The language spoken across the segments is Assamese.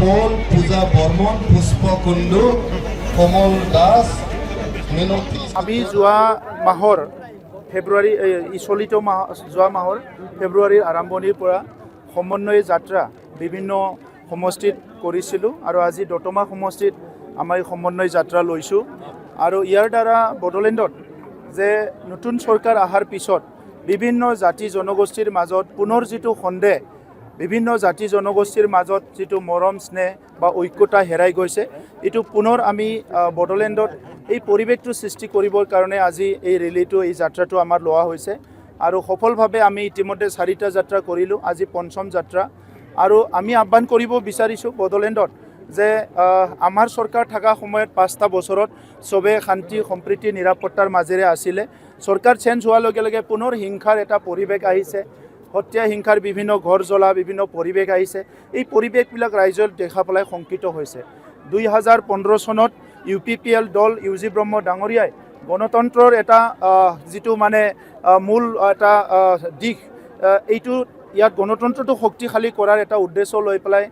কমল, পূজা বৰ্মন, পুষ্প কুণ্ডু, কমল দাস, মিনতি। আমি যোৱা মাহৰ ফেব্ৰুৱাৰী চলিত মাহ যোৱা মাহৰ ফেব্ৰুৱাৰীৰ আৰম্ভণিৰ পৰা সমন্বয় যাত্ৰা বিভিন্ন সমষ্টিত কৰিছিলোঁ আৰু আজি দতমা সমষ্টিত আমাৰ সমন্বয় যাত্ৰা লৈছোঁ আৰু ইয়াৰ দ্বাৰা বড়োলেণ্ডত যে নতুন চৰকাৰ অহাৰ পিছত বিভিন্ন জাতি জনগোষ্ঠীৰ মাজত পুনৰ যিটো সন্দেহ বিভিন্ন জাতি জনগোষ্ঠীৰ মাজত যিটো মৰম স্নেহ বা ঐক্যতা হেৰাই গৈছে এইটো পুনৰ আমি বড়োলেণ্ডত এই পৰিৱেশটো সৃষ্টি কৰিবৰ কাৰণে আজি এই ৰেলীটো এই যাত্ৰাটো আমাৰ লোৱা হৈছে আৰু সফলভাৱে আমি ইতিমধ্যে 4টা যাত্ৰা কৰিলোঁ আজি পঞ্চম যাত্ৰা আৰু আমি আহ্বান কৰিব বিচাৰিছোঁ বড়োলেণ্ডত যে আমাৰ চৰকাৰ থকা সময়ত 5টা বছৰত সবে শান্তি সম্প্ৰীতি নিৰাপত্তাৰ মাজেৰে আছিলে চৰকাৰ চেঞ্জ হোৱাৰ লগে লগে পুনৰ হিংসাৰ এটা পৰিৱেশ আহিছে হত্যা হিংসাৰ বিভিন্ন ঘৰ জ্বলা বিভিন্ন পৰিৱেশ আহিছে এই পৰিৱেশবিলাক ৰাইজৰ দেখা পেলাই শংকিত হৈছে 2015 চনত UPPL দল UG ব্ৰহ্ম ডাঙৰীয়াই গণতন্ত্ৰৰ এটা যিটো মানে মূল এটা দিশ এইটো ইয়াত গণতন্ত্ৰটো শক্তিশালী কৰাৰ এটা উদ্দেশ্য লৈ পেলাই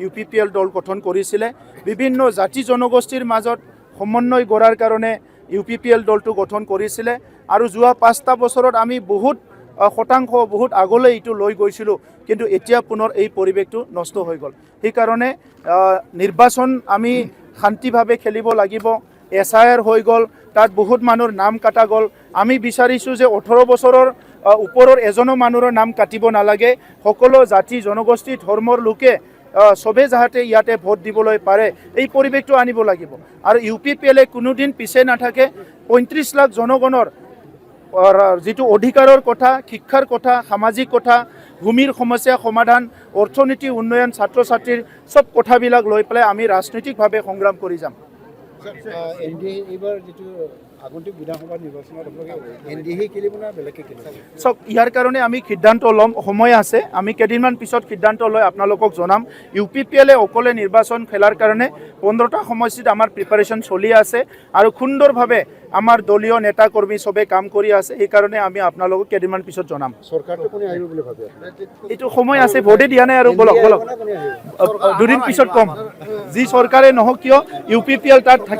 UPPL দল গঠন কৰিছিলে বিভিন্ন জাতি জনগোষ্ঠীৰ মাজত সমন্বয় গঢ়াৰ কাৰণে UPPL দলটো গঠন কৰিছিলে আৰু যোৱা 5টা বছৰত আমি বহুত শতাংশ বহুত আগলৈ এইটো লৈ গৈছিলোঁ কিন্তু এতিয়া পুনৰ এই পৰিৱেশটো নষ্ট হৈ গ'ল সেইকাৰণে নিৰ্বাচন আমি শান্তিভাৱে খেলিব লাগিব SIR হৈ গ'ল তাত বহুত মানুহৰ নাম কাটা গ'ল আমি বিচাৰিছোঁ যে 18 বছৰৰ ওপৰৰ এজনো মানুহৰ নাম কাটিব নালাগে সকলো জাতি জনগোষ্ঠী ধৰ্মৰ লোকে সবে যাতে ইয়াতে ভোট দিবলৈ পাৰে এই পৰিৱেশটো আনিব লাগিব আৰু UPPLে কোনোদিন পিছে নাথাকে 35 লাখ জনগণৰ যিটো অধিকাৰৰ কথা শিক্ষাৰ কথা সামাজিক কথা ভূমিৰ সমস্যা সমাধান অৰ্থনীতি উন্নয়ন ছাত্ৰ ছাত্ৰীৰ সব কথাবিলাক লৈ পেলাই আমি ৰাজনৈতিকভাৱে সংগ্ৰাম কৰি যাম NDA এইবাৰ যেটো আগন্তুক বিধানসভা নিৰ্বাচনত NDA খেলিব না বেলেগে খেলিব সব ইয়াৰ কাৰণে আমি সিদ্ধান্ত ল'ম সময় আছে আমি কেদিনমান পিছত সিদ্ধান্ত লৈ আপোনালোকক জনাম UPPLে অকলে নিৰ্বাচন খেলাৰ কাৰণে 15টা সমষ্টিত আমাৰ প্ৰিপাৰেচন চলি আছে আৰু সুন্দৰভাৱে আমাৰ দলীয় নেতা কৰ্মী সবে কাম কৰি আছে এই কাৰণে আমি আপোনালোকক কেদিনমান পিছত জনাম চৰকাৰটো কোনে আহিব বুলি ভাবে এইটো সময় আছে ভোটে দিয়া নাই আৰু বলক দুদিন পিছত কম যি চৰকাৰে নহওক কিয় UPPL তাত